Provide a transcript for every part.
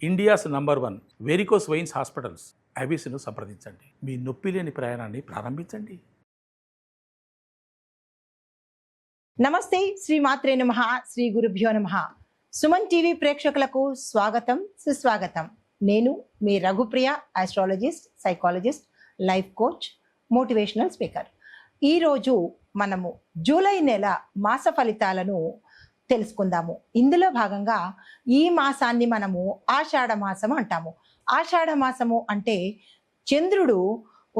India's number 1 varicose veins hospitals ఐబీసీను సంప్రదించండి. మీ నొప్పి లేని ప్రయాణాన్ని ప్రారంభించండి. నమస్తే, శ్రీ మాత్రే నమః, శ్రీ గురుభ్యో నమః. సుమన్ టీవీ ప్రేక్షకులకు స్వాగతం, సుస్వాగతం. నేను మీ Raghupriya, astrologist, psychologist, life coach, motivational speaker. ఈరోజు మనము జూలై నెల మాస ఫలితాలను తెలుసుకుందాము. ఇందులో భాగంగా ఈ మాసాన్ని మనము ఆషాఢ మాసం అంటాము. ఆషాఢ మాసము అంటే చంద్రుడు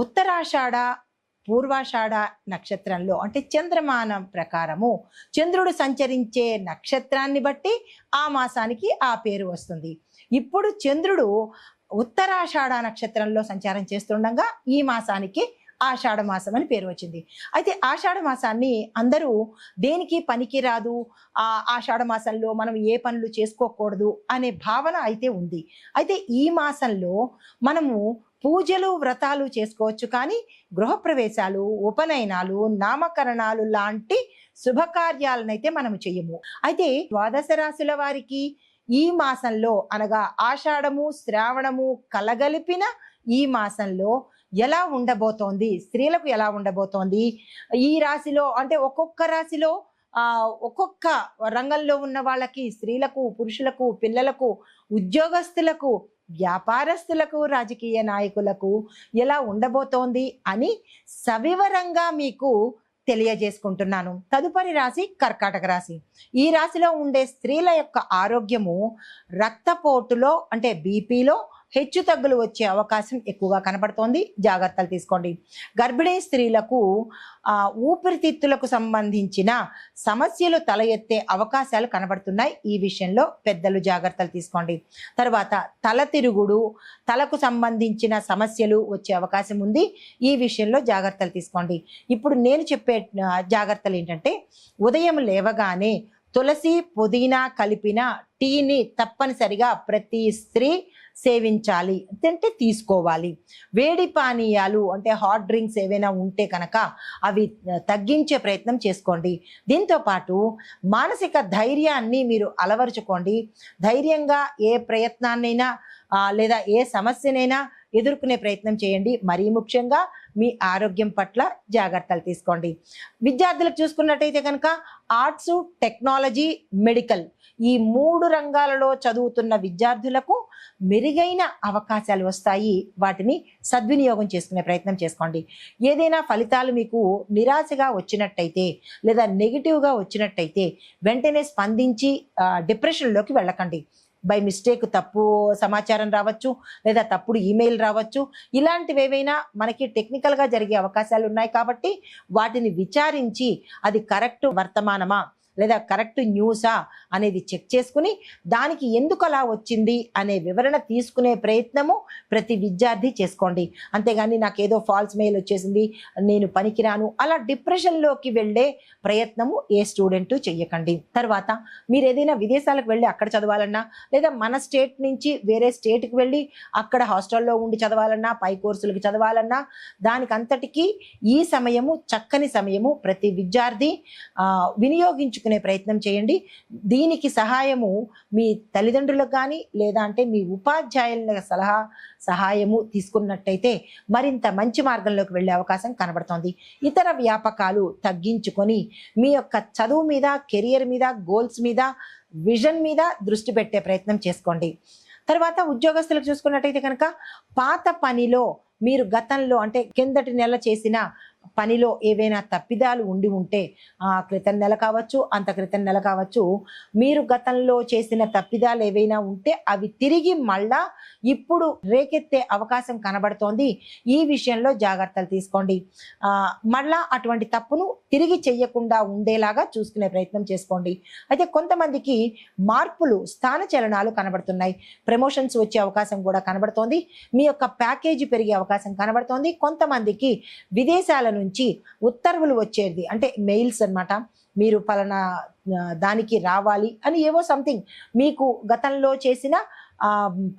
ఉత్తరాషాఢ పూర్వాషాఢ నక్షత్రంలో అంటే చంద్రమానం ప్రకారము చంద్రుడు సంచరించే నక్షత్రాన్ని బట్టి ఆ మాసానికి ఆ పేరు వస్తుంది. ఇప్పుడు చంద్రుడు ఉత్తరాషాఢ నక్షత్రంలో సంచారం చేస్తుండగా ఈ మాసానికి ఆషాఢ మాసం అని పేరు వచ్చింది. అయితే ఆషాఢ మాసాన్ని అందరూ దేనికి పనికి రాదు, ఆషాఢ మాసంలో మనం ఏ పనులు చేసుకోకూడదు అనే భావన అయితే ఉంది. అయితే ఈ మాసంలో మనము పూజలు వ్రతాలు చేసుకోవచ్చు, కానీ గృహప్రవేశాలు, ఉపనయనాలు, నామకరణాలు లాంటి శుభకార్యాలనైతే మనము చెయ్యము. అయితే ద్వాదశ రాశుల వారికి ఈ మాసంలో అనగా ఆషాఢము శ్రావణము కలగలిపిన ఈ మాసంలో ఎలా ఉండబోతోంది, స్త్రీలకు ఎలా ఉండబోతోంది, ఈ రాశిలో అంటే ఒక్కొక్క రాశిలో ఒక్కొక్క రంగంలో ఉన్న వాళ్ళకి, స్త్రీలకు, పురుషులకు, పిల్లలకు, ఉద్యోగస్తులకు, వ్యాపారస్తులకు, రాజకీయ నాయకులకు ఎలా ఉండబోతోంది అని సవివరంగా మీకు తెలియజేసుకుంటున్నాను. తదుపరి రాశి కర్కాటక రాశి. ఈ రాశిలో ఉండే స్త్రీల యొక్క ఆరోగ్యము రక్తపోటులో అంటే బీపీలో హెచ్చు తగ్గులు వచ్చే అవకాశం ఎక్కువగా కనబడుతోంది. జాగ్రత్తలు తీసుకోండి. గర్భిణీ స్త్రీలకు ఊపిరితిత్తులకు సంబంధించిన సమస్యలు తల ఎత్తే అవకాశాలు కనబడుతున్నాయి. ఈ విషయంలో పెద్దలు జాగ్రత్తలు తీసుకోండి. తర్వాత తల తిరుగుడు, తలకు సంబంధించిన సమస్యలు వచ్చే అవకాశం ఉంది. ఈ విషయంలో జాగ్రత్తలు తీసుకోండి. ఇప్పుడు నేను చెప్పే జాగ్రత్తలు ఏంటంటే, ఉదయం లేవగానే తులసి పుదీనా కలిపిన టీని తప్పనిసరిగా ప్రతి స్త్రీ సేవించాలి, అంటే తీసుకోవాలి. వేడి పానీయాలు అంటే హాట్ డ్రింక్స్ ఏవైనా ఉంటే కనుక అవి తగ్గించే ప్రయత్నం చేసుకోండి. దీంతో పాటు మానసిక ధైర్యాన్ని మీరు అలవరుచుకోండి. ధైర్యంగా ఏ ప్రయత్నాన్నైనా లేదా ఏ సమస్యనైనా ఎదుర్కొనే ప్రయత్నం చేయండి. మరీ ముఖ్యంగా మీ ఆరోగ్యం పట్ల జాగ్రత్తలు తీసుకోండి. విద్యార్థులకు చూసుకున్నట్టయితే కనుక ఆర్ట్స్, టెక్నాలజీ, మెడికల్ ఈ 3 రంగాలలో చదువుతున్న విద్యార్థులకు మెరుగైన అవకాశాలు వస్తాయి. వాటిని సద్వినియోగం చేసుకునే ప్రయత్నం చేసుకోండి. ఏదైనా ఫలితాలు మీకు నిరాశగా వచ్చినట్టయితే లేదా నెగిటివ్గా వచ్చినట్టయితే వెంటనే స్పందించి డిప్రెషన్లోకి వెళ్ళకండి. బై మిస్టేక్ తప్పు సమాచారం రావచ్చు, లేదా తప్పుడు ఈమెయిల్ రావచ్చు. ఇలాంటివి ఏవైనా మనకి టెక్నికల్గా జరిగే అవకాశాలు ఉన్నాయి. కాబట్టి వాటిని విచారించి అది కరెక్ట్ వర్తమానమా లేదా కరెక్ట్ న్యూసా అనేది చెక్ చేసుకుని దానికి ఎందుకు అలా వచ్చింది అనే వివరణ తీసుకునే ప్రయత్నము ప్రతి విద్యార్థి చేసుకోండి. అంతేగాని నాకేదో ఫాల్స్ మెయిల్ వచ్చేసింది, నేను పనికిరాను, అలా డిప్రెషన్లోకి వెళ్ళే ప్రయత్నము ఏ స్టూడెంట్ చెయ్యకండి. తర్వాత మీరు ఏదైనా విదేశాలకు వెళ్ళి అక్కడ చదవాలన్నా, లేదా మన స్టేట్ నుంచి వేరే స్టేట్కి వెళ్ళి అక్కడ హాస్టల్లో ఉండి చదవాలన్నా, పై కోర్సులకి చదవాలన్నా, దానికంతటికీ ఈ సమయము చక్కని సమయము. ప్రతి విద్యార్థి వినియోగించుకునే ప్రయత్నం చేయండి. దీనికి సహాయము మీ తల్లిదండ్రులకు కానీ లేదా అంటే మీ ఉపాధ్యాయుల సహాయము తీసుకున్నట్టయితే మరింత మంచి మార్గంలోకి వెళ్ళే అవకాశం కనబడుతోంది. ఇతర వ్యాపకాలు తగ్గించుకొని మీ యొక్క చదువు మీద, కెరియర్ మీద, గోల్స్ మీద, విజన్ మీద దృష్టి పెట్టే ప్రయత్నం చేసుకోండి. తర్వాత ఉద్యోగస్తులకు చూసుకున్నట్టయితే కనుక పాత పనిలో మీరు గతంలో అంటే కిందటి నెల చేసిన పనిలో ఏవైనా తప్పిదాలు ఉండి ఉంటే, క్రితం నెల కావచ్చు, అంత క్రితం నెల కావచ్చు, మీరు గతంలో చేసిన తప్పిదాలు ఏవైనా ఉంటే అవి తిరిగి మళ్ళా ఇప్పుడు రేకెత్తే అవకాశం కనబడుతోంది. ఈ విషయంలో జాగ్రత్తలు తీసుకోండి. మళ్ళా అటువంటి తప్పును తిరిగి చెయ్యకుండా ఉండేలాగా చూసుకునే ప్రయత్నం చేసుకోండి. అయితే కొంతమందికి మార్పులు, స్థాన చలనాలు కనబడుతున్నాయి. ప్రమోషన్స్ వచ్చే అవకాశం కూడా కనబడుతోంది. మీ యొక్క ప్యాకేజీ పెరిగే అవకాశం కనబడుతోంది. కొంతమందికి విదేశాల నుంచి ఉత్తర్వులు వచ్చేది అంటే మెయిల్స్ అన్నమాట. మీరు పలానా దానికి రావాలి అని ఏవో సంథింగ్ మీకు గతంలో చేసిన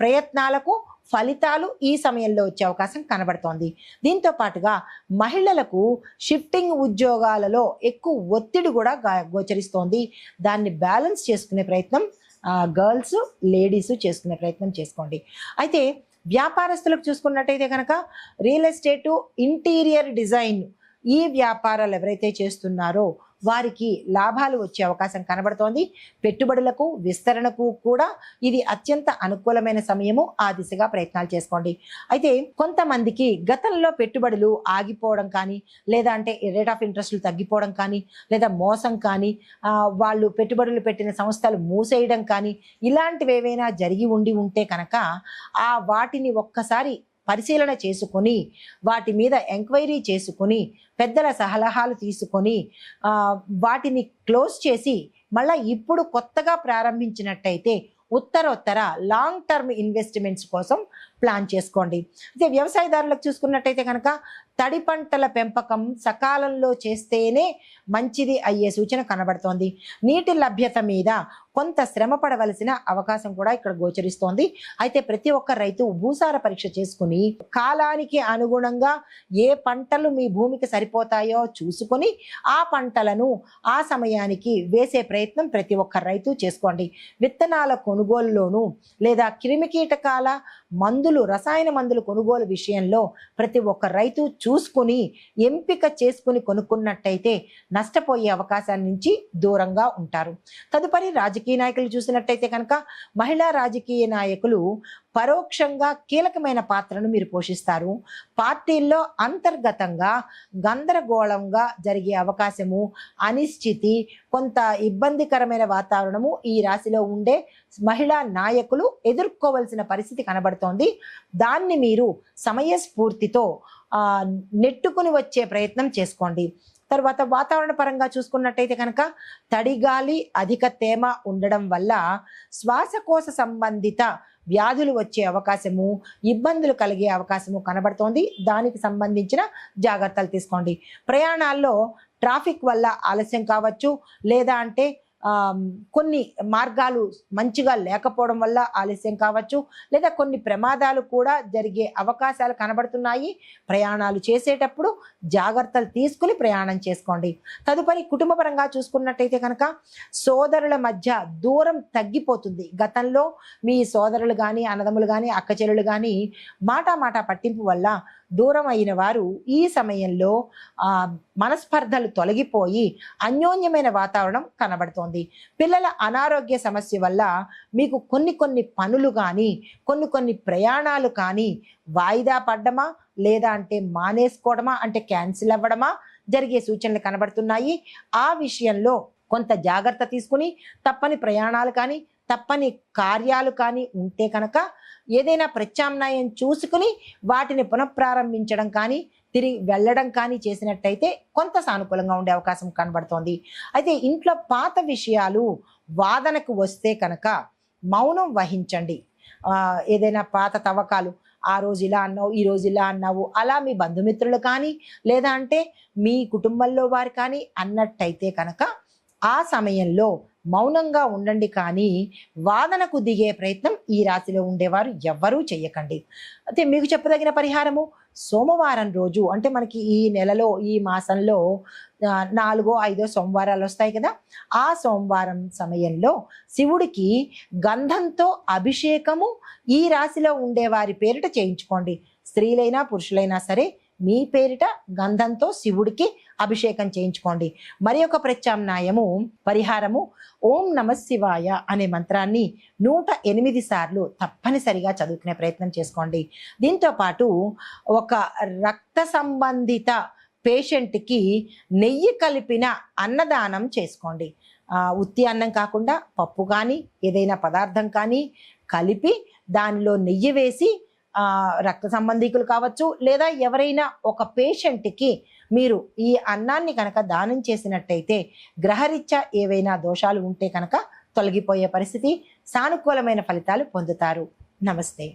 ప్రయత్నాలకు ఫలితాలు ఈ సమయంలో వచ్చే అవకాశం కనబడుతోంది. దీంతో పాటుగా మహిళలకు షిఫ్టింగ్ ఉద్యోగాలలో ఎక్కువ ఒత్తిడి కూడా గోచరిస్తోంది. దాన్ని బ్యాలెన్స్ చేసుకునే ప్రయత్నం గర్ల్స్ లేడీస్ చేసుకునే ప్రయత్నం చేసుకోండి. అయితే వ్యాపారస్తులకు చూసుకున్నట్టయితే కనుక రియల్ ఎస్టేటు, ఇంటీరియర్ డిజైన్ ఈ వ్యాపారాలు ఎవరైతే చేస్తున్నారో వారికి లాభాలు వచ్చే అవకాశం కనబడుతోంది. పెట్టుబడులకు, విస్తరణకు కూడా ఇది అత్యంత అనుకూలమైన సమయము. ఆ దిశగా ప్రయత్నాలు చేసుకోండి. అయితే కొంతమందికి గతంలో పెట్టుబడులు ఆగిపోవడం కానీ, లేదా అంటే రేట్ ఆఫ్ ఇంట్రెస్ట్లు తగ్గిపోవడం కానీ, లేదా మోసం కానీ, వాళ్ళు పెట్టుబడులు పెట్టిన సంస్థలు మూసేయడం కానీ, ఇలాంటివి ఏవైనా జరిగి ఉంటే కనుక వాటిని ఒక్కసారి పరిశీలన చేసుకొని, వాటి మీద ఎంక్వైరీ చేసుకొని, పెద్దల సలహాలు తీసుకొని వాటిని క్లోజ్ చేసి మళ్ళీ ఇప్పుడు కొత్తగా ప్రారంభించినట్టయితే ఉత్తరోత్తర లాంగ్ టర్మ్ ఇన్వెస్ట్మెంట్స్ కోసం ప్లాన్ చేసుకోండి. అయితే వ్యవసాయదారులకు చూసుకున్నట్టయితే కనుక తడి పంటల పెంపకం సకాలంలో చేస్తేనే మంచిది అయ్యే సూచన కనబడుతోంది. నీటి లభ్యత మీద కొంత శ్రమ పడవలసిన అవకాశం కూడా ఇక్కడ గోచరిస్తోంది. అయితే ప్రతి ఒక్క రైతు భూసార పరీక్ష చేసుకుని కాలానికి అనుగుణంగా ఏ పంటలు మీ భూమికి సరిపోతాయో చూసుకొని ఆ పంటలను ఆ సమయానికి వేసే ప్రయత్నం ప్రతి ఒక్క రైతు చేసుకోండి. విత్తనాల కొనుగోలులోను లేదా క్రిమికీటకాల మందులు, రసాయన మందులు కొనుగోలు విషయంలో ప్రతి ఒక్క రైతు చూసుకొని ఎంపిక చేసుకుని కొనుక్కున్నట్టయితే నష్టపోయే అవకాశాల నుంచి దూరంగా ఉంటారు. తదుపరి రాజకీయ నాయకులు చూసినట్టయితే కనుక మహిళా రాజకీయ నాయకులు పరోక్షంగా కీలకమైన పాత్రను మీరు పోషిస్తారు. పార్టీల్లో అంతర్గతంగా గందరగోళంగా జరిగే అవకాశము, అనిశ్చితి, కొంత ఇబ్బందికరమైన వాతావరణము ఈ రాశిలో ఉండే మహిళా నాయకులు ఎదుర్కోవలసిన పరిస్థితి కనబడుతోంది. దాన్ని మీరు సమయస్ఫూర్తితో నెట్టుకుని వచ్చే ప్రయత్నం చేసుకోండి. తర్వాత వాతావరణ పరంగా చూసుకున్నట్టయితే కనుక తడిగాలి, అధిక తేమ ఉండడం వల్ల శ్వాసకోశ సంబంధిత వ్యాధులు వచ్చే అవకాశము, ఇబ్బందులు కలిగే అవకాశము కనబడుతోంది. దానికి సంబంధించిన జాగ్రత్తలు తీసుకోండి. ప్రయాణాల్లో ట్రాఫిక్ వల్ల ఆలస్యం కావచ్చు, లేదా అంటే కొన్ని మార్గాలు మంచిగా లేకపోవడం వల్ల ఆలస్యం కావచ్చు, లేదా కొన్ని ప్రమాదాలు కూడా జరిగే అవకాశాలు కనబడుతున్నాయి. ప్రయాణాలు చేసేటప్పుడు జాగ్రత్తలు తీసుకుని ప్రయాణం చేసుకోండి. తదుపరి కుటుంబ పరంగా చూసుకున్నట్టయితే కనుక సోదరుల మధ్య దూరం తగ్గిపోతుంది. గతంలో మీ సోదరులు కానీ, అన్నదమ్ములు కానీ, అక్కచెల్లెలు కానీ మాట పట్టింపు వల్ల దూరం అయిన వారు ఈ సమయంలో మనస్పర్ధలు తొలగిపోయి అన్యోన్యమైన వాతావరణం కనబడుతోంది. పిల్లల అనారోగ్య సమస్య వల్ల మీకు కొన్ని పనులు కానీ, కొన్ని ప్రయాణాలు కానీ వాయిదా పడ్డమా, లేదా అంటే మానేసుకోవడమా, అంటే క్యాన్సిల్ అవ్వడమా జరిగే సూచనలు కనబడుతున్నాయి. ఆ విషయంలో కొంత జాగ్రత్త తీసుకుని తప్పని ప్రయాణాలు కానీ, తప్పని కార్యాలు కానీ ఉంటే కనుక ఏదైనా ప్రత్యామ్నాయం చూసుకుని వాటిని పునఃప్రారంభించడం కానీ, తిరిగి వెళ్ళడం కానీ చేసినట్టయితే కొంత సానుకూలంగా ఉండే అవకాశం కనబడుతోంది. అయితే ఇంట్లో పాత విషయాలు వాదనకు వస్తే కనుక మౌనం వహించండి. ఏదైనా పాత తవ్వకాలు, ఆ రోజు ఇలా అన్నావు, ఈ రోజు ఇలా అన్నావు, అలా మీ బంధుమిత్రులు కానీ, లేదా అంటే మీ కుటుంబంలో వారు కానీ అన్నట్టయితే కనుక ఆ సమయంలో మౌనంగా ఉండండి. కానీ వాదనకు దిగే ప్రయత్నం ఈ రాశిలో ఉండేవారు ఎవ్వరూ చెయ్యకండి. అయితే మీకు చెప్పదగిన పరిహారము, సోమవారం రోజు, అంటే మనకి ఈ నెలలో, ఈ మాసంలో 4, 5 సోమవారాలు వస్తాయి కదా, ఆ సోమవారం సమయంలో శివుడికి గంధంతో అభిషేకము ఈ రాశిలో ఉండేవారి పేరిట చేయించుకోండి. స్త్రీలైనా పురుషులైనా సరే మీ పేరిట గంధంతో శివుడికి అభిషేకం చేయించుకోండి. మరి ఒక ప్రత్యామ్నాయము, పరిహారము, ఓం నమ శివాయ అనే మంత్రాన్ని 108 సార్లు తప్పనిసరిగా చదువుకునే ప్రయత్నం చేసుకోండి. దీంతో పాటు ఒక రక్త సంబంధిత పేషెంట్కి నెయ్యి కలిపిన అన్నదానం చేసుకోండి. ఉత్తి అన్నం కాకుండా పప్పు కానీ, ఏదైనా పదార్థం కానీ కలిపి దానిలో నెయ్యి వేసి రక్త సంబంధికులు కావచ్చు, లేదా ఎవరైనా ఒక పేషెంట్కి మీరు ఈ అన్నాన్ని కనుక దానం చేసినట్టయితే గ్రహరీత్యా ఏవైనా దోషాలు ఉంటే కనుక తొలగిపోయే పరిస్థితి, సానుకూలమైన ఫలితాలు పొందుతారు. నమస్తే.